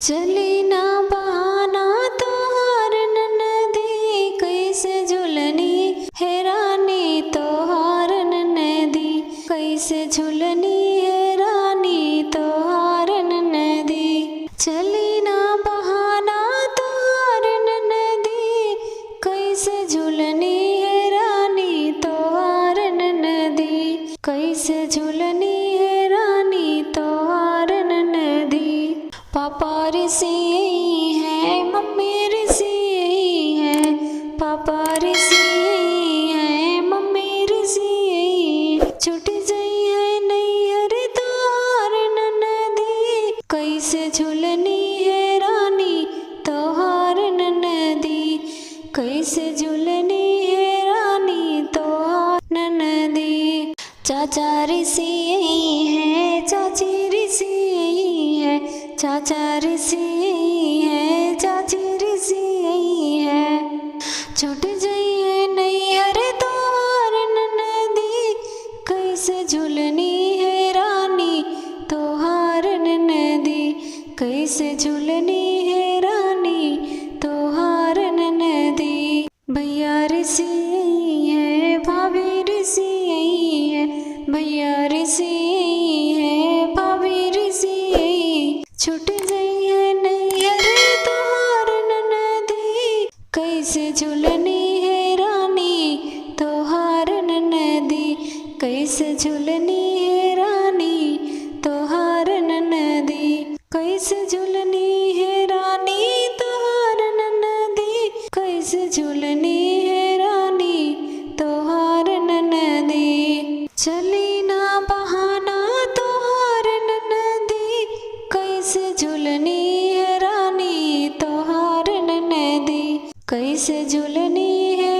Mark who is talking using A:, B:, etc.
A: चली ना बहाना तोहार ननदी, कैसे झुलनी है रानी तोहार ननदी, कैसे झुलनी है रानी तोहार ननदी। चली ना बहाना तोहार ननदी, कैसे झुलनी है रानी तोहार ननदी, कैसे झुलनी है रानी तोहार ननदी। पापा ऋषि है मम्मी ऋषि है, पापा ऋषि है मम्मी ऋषि, छूट जाई है नैहर तोहार ननदी, कैसे झुलनी है रानी तोहार ननदी, कैसे झुलनी है रानी तोहार ननदी। चाचा ऋषि है चाची ऋषि है, चाचा ऋषि है चाची ऋषि है, छूट जाई है नैहर तोहार ननदी, कैसे झुलनी है रानी तोहार ननदी, कैसे झुलनी है रानी तोहार ननदी। भैया ऋषि है भाभी ऋषि है, भैया ऋषि है भाभी ऋषि, छूट जाई है नैहर तोहार ननदी, कैसे झुलनी है रानी तोहार ननदी, कैसे झुलनी है रानी तोहार ननदी, कैसे झुलनी है रानी तोहार ननदी, कैसे झुलनी है रानी तोहार ननदी। चली ना बहाना तोहार ननदी, कैसे झुलनी है रानी तोहार ननदी, कैसे झुलनी है